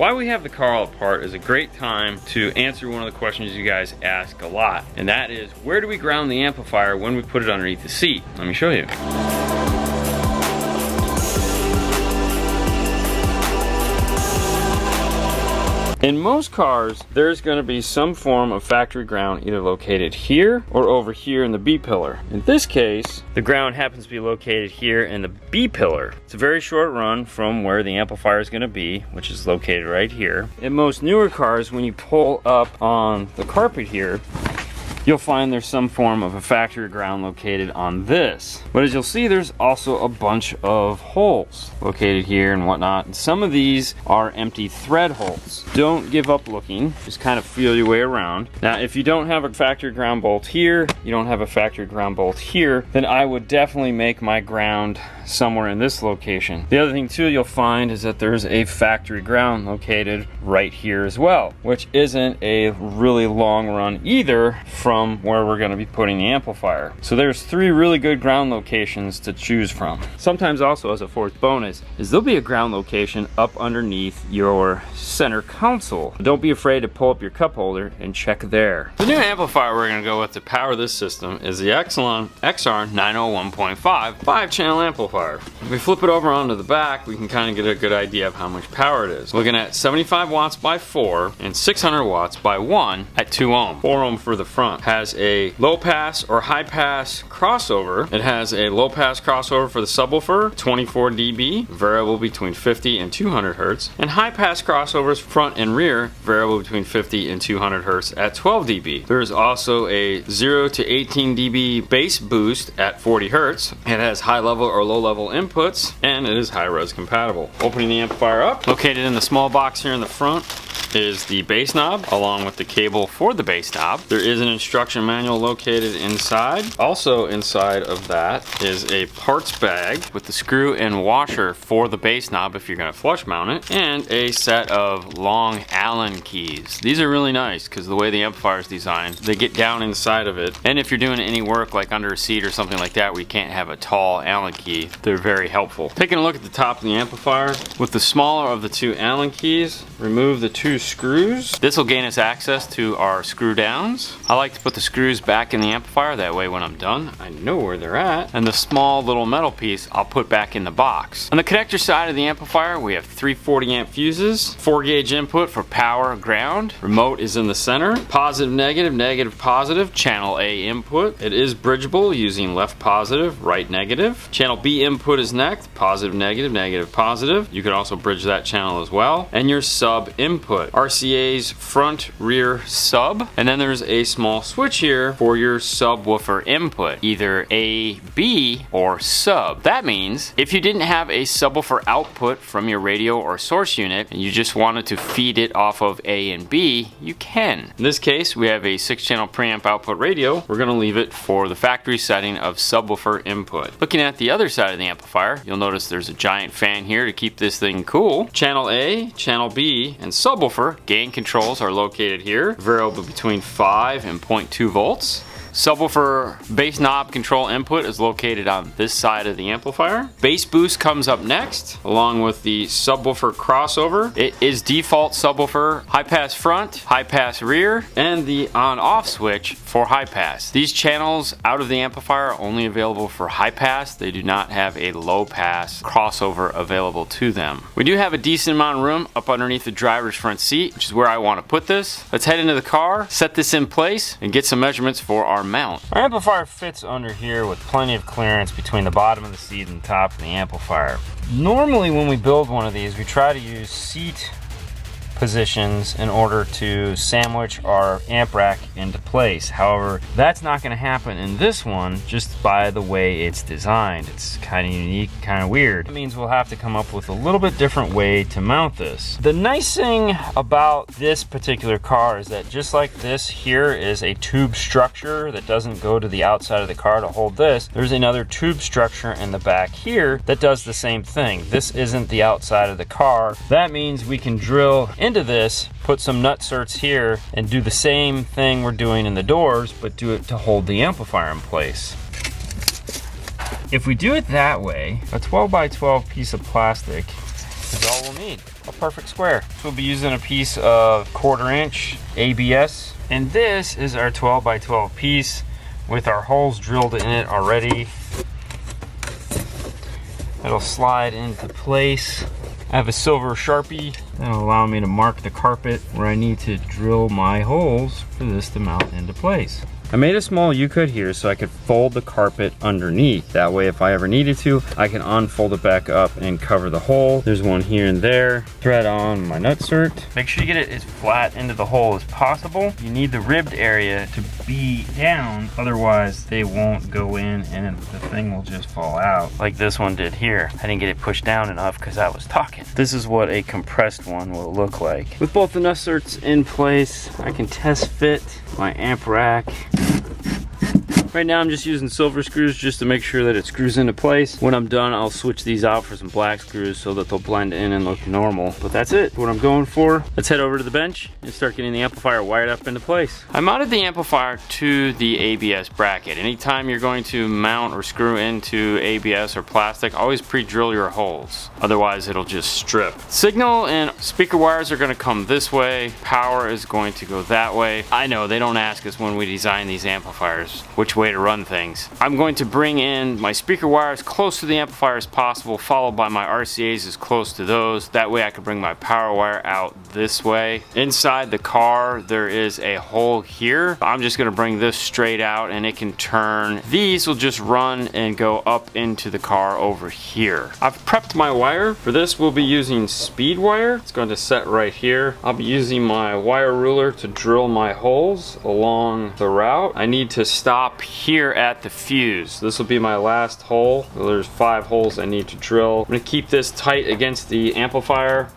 Why we have the Corolla part is a great time to answer one of the questions you guys ask a lot, and that is, where do we ground the amplifier when we put it underneath the seat? Let me show you. In most cars, there's going to be some form of factory ground either located here or over here in the B pillar. In this case, the ground happens to be located here in the B pillar. It's a very short run from where the amplifier is going to be, which is located right here. In most newer cars, when you pull up on the carpet here, you'll find there's some form of a factory ground located on this. But as you'll see, there's also a bunch of holes located here and whatnot. And some of these are empty thread holes. Don't give up looking, just kind of feel your way around. Now, if you don't have a factory ground bolt here, you don't have a factory ground bolt here, then I would definitely make my ground somewhere in this location. The other thing too you'll find is that there's a factory ground located right here as well, which isn't a really long run either from where we're going to be putting the amplifier. So there's 3 really good ground locations to choose from. Sometimes also, as a fourth bonus, is there'll be a ground location up underneath your center console. Don't be afraid to pull up your cup holder and check there. The new amplifier we're going to go with to power this system is the Exelon XR901.5 5-channel amplifier. If we flip it over onto the back, we can kind of get a good idea of how much power it is. Looking at 75 watts by 4 and 600 watts by 1 at 2 ohm. 4 ohm for the front. Has a low pass or high pass crossover. It has a low pass crossover for the subwoofer, 24 dB, variable between 50 and 200 hertz, and high pass crossovers front and rear, variable between 50 and 200 hertz at 12 dB. There is also a 0 to 18 dB bass boost at 40 hertz. It has high level or low level inputs, and it is high res compatible. Opening the amplifier up, located in the small box here in the front is the bass knob along with the cable for the bass knob. There is an instruction manual located inside. Also inside of that is a parts bag with the screw and washer for the bass knob if you're going to flush mount it, and a set of long Allen keys. These are really nice because the way the amplifier is designed, they get down inside of it, and if you're doing any work like under a seat or something like that where you can't have a tall Allen key, they're very helpful. Taking a look at the top of the amplifier, with the smaller of the 2 Allen keys, remove the 2 screws. This will gain us access to our screw downs. I like to put the screws back in the amplifier, that way when I'm done I know where they're at, and the small little metal piece I'll put back in the box. On the connector side of the amplifier, we have 3 40 amp fuses, 4 gauge input for power, ground, remote is in the center, positive, negative, negative, positive, channel A input. It is bridgeable using left positive, right negative. Channel B input is next, positive, negative, negative, positive. You can also bridge that channel as well. And your sub input, RCA's front rear sub, and then there's a small switch here for your subwoofer input, either A, B, or sub. That means if you didn't have a subwoofer output from your radio or source unit and you just wanted to feed it off of A and B, you can. In this case, we have a 6-channel preamp output radio. We're going to leave it for the factory setting of subwoofer input. Looking at the other side of the amplifier, you'll notice there's a giant fan here to keep this thing cool. Channel A, channel B, and subwoofer gain controls are located here, variable between 5 and 0.2 volts. Subwoofer bass knob control input is located on this side of the amplifier. Bass boost comes up next, along with the subwoofer crossover. It is default subwoofer high pass front, high pass rear, and the on-off switch for high pass. These channels out of the amplifier are only available for high pass. They do not have a low pass crossover available to them. We do have a decent amount of room up underneath the driver's front seat, which is where I want to put this. Let's head into the car, set this in place, and get some measurements for our mount. Our amplifier fits under here with plenty of clearance between the bottom of the seat and the top of the amplifier. Normally when we build one of these, we try to use seat positions in order to sandwich our amp rack into place. However, that's not going to happen in this one just by the way it's designed. It's kind of unique, kind of weird. That means we'll have to come up with a little bit different way to mount this. The nice thing about this particular car is that just like this here is a tube structure that doesn't go to the outside of the car to hold this, there's another tube structure in the back here that does the same thing. This isn't the outside of the car. That means we can drill into this, put some nut certs here, and do the same thing we're doing in the doors, but do it to hold the amplifier in place. If we do it that way, a 12 by 12 piece of plastic is all we'll need. A perfect square. So we'll be using a piece of 1/4 inch ABS. And this is our 12 by 12 piece with our holes drilled in it already. It'll slide into place. I have a silver Sharpie that'll allow me to mark the carpet where I need to drill my holes for this to mount into place. I made a small U-cut here so I could fold the carpet underneath. That way if I ever needed to, I can unfold it back up and cover the hole. There's one here and there. Thread on my nutsert. Make sure you get it as flat into the hole as possible. You need the ribbed area to be down, otherwise they won't go in and the thing will just fall out like this one did here. I didn't get it pushed down enough because I was talking. This is what a compressed one will look like. With both the nutserts in place, I can test fit my amp rack. Right now I'm just using silver screws just to make sure that it screws into place. When I'm done, I'll switch these out for some black screws so that they'll blend in and look normal. But that's it, what I'm going for. Let's head over to the bench and start getting the amplifier wired up into place. I mounted the amplifier to the ABS bracket. Anytime you're going to mount or screw into ABS or plastic, always pre-drill your holes. Otherwise it'll just strip. Signal and speaker wires are gonna come this way. Power is going to go that way. I know they don't ask us when we design these amplifiers which way to run things. I'm going to bring in my speaker wires close to the amplifier as possible, followed by my RCAs as close to those. That way I can bring my power wire out this way. Inside the car there is a hole here. I'm just gonna bring this straight out and it can turn. These will just run and go up into the car over here. I've prepped my wire. For this we'll be using speed wire. It's going to set right here. I'll be using my wire ruler to drill my holes along the route. I need to stop here at the fuse. This will be my last hole. There's 5 holes I need to drill. I'm gonna keep this tight against the amplifier.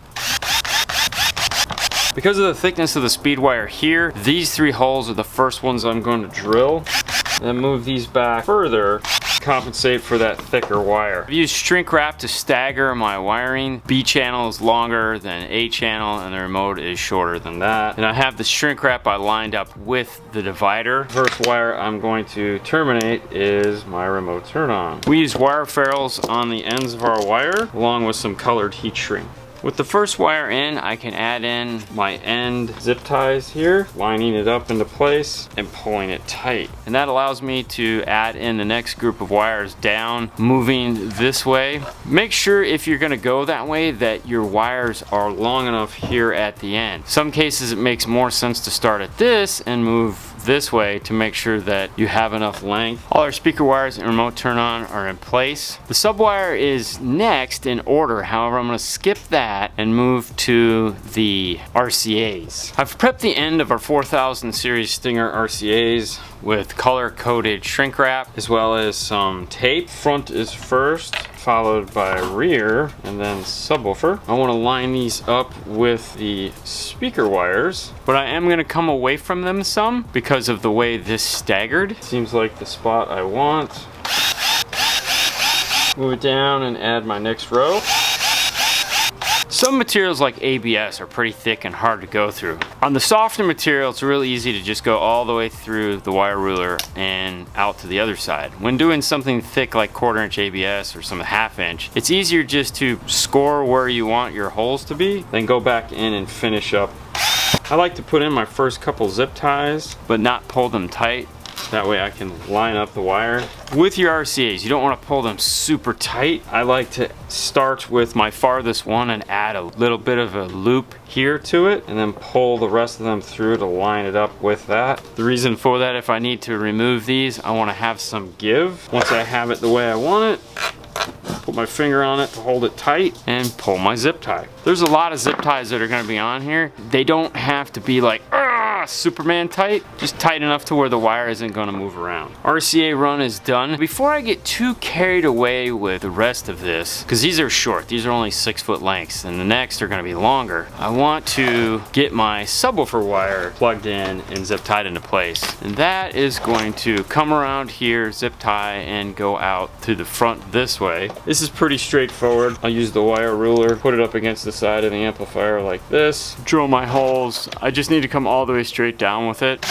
Because of the thickness of the speed wire here, these 3 holes are the first ones I'm going to drill. Then move these back further, compensate for that thicker wire. I've used shrink wrap to stagger my wiring. B channel is longer than A channel and the remote is shorter than that. And I have the shrink wrap I lined up with the divider. First wire I'm going to terminate is my remote turn on. We use wire ferrules on the ends of our wire along with some colored heat shrink. With the first wire in, I can add in my end zip ties here, lining it up into place and pulling it tight. And that allows me to add in the next group of wires down, moving this way. Make sure if you're gonna go that way that your wires are long enough here at the end. Some cases it makes more sense to start at this and move this way to make sure that you have enough length. All our speaker wires and remote turn on are in place. The sub wire is next in order. However, I'm going to skip that and move to the RCAs. I've prepped the end of our 4000 series Stinger RCAs with color coded shrink wrap as well as some tape. Front is first, followed by rear and then subwoofer. I want to line these up with the speaker wires, but I am going to come away from them some because of the way this staggered. Seems like the spot I want. Move it down and add my next row. Some materials like ABS are pretty thick and hard to go through. On the softer material, it's really easy to just go all the way through the wire ruler and out to the other side. When doing something thick like 1/4 inch ABS or some 1/2 inch, it's easier just to score where you want your holes to be, then go back in and finish up. I like to put in my first couple zip ties, but not pull them tight. That way I can line up the wire. With your RCAs, you don't want to pull them super tight. I like to start with my farthest one and add a little bit of a loop here to it and then pull the rest of them through to line it up with that. The reason for that, if I need to remove these, I want to have some give. Once I have it the way I want it, put my finger on it to hold it tight and pull my zip tie. There's a lot of zip ties that are going to be on here. They don't have to be like Superman tight, just tight enough to where the wire isn't going to move around. RCA run is done. Before I get too carried away with the rest of this, because these are short, these are only 6 foot lengths and the next are going to be longer, I want to get my subwoofer wire plugged in and zip tied into place. And that is going to come around here, zip tie, and go out to the front this way. This is pretty straightforward. I'll use the wire ruler, put it up against the side of the amplifier like this, drill my holes. I just need to come all the way straight down with it.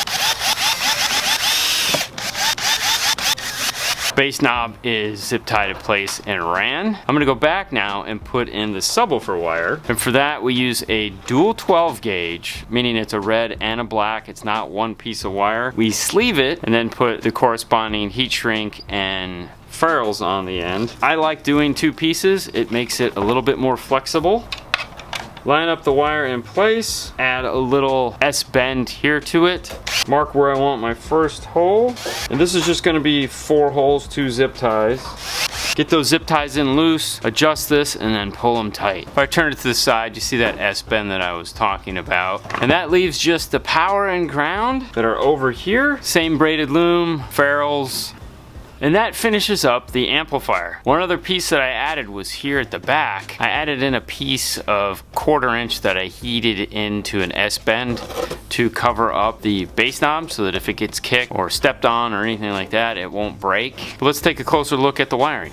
bass knob is zip tied in place and ran. I'm gonna go back now and put in the subwoofer wire. And for that, we use a dual 12 gauge, meaning it's a red and a black. It's not one piece of wire. We sleeve it and then put the corresponding heat shrink and ferrules on the end. I like doing 2 pieces. It makes it a little bit more flexible. Line up the wire in place, add a little S-bend here to it, mark where I want my first hole, and this is just gonna be 4 holes, 2 zip ties. Get those zip ties in loose, adjust this, and then pull them tight. If I turn it to the side, you see that S-bend that I was talking about. And that leaves just the power and ground that are over here. Same braided loom, ferrules, and that finishes up the amplifier. One other piece that I added was here at the back. I added in a piece of 1/4 inch that I heated into an S-bend to cover up the bass knob so that if it gets kicked or stepped on or anything like that, it won't break. But let's take a closer look at the wiring.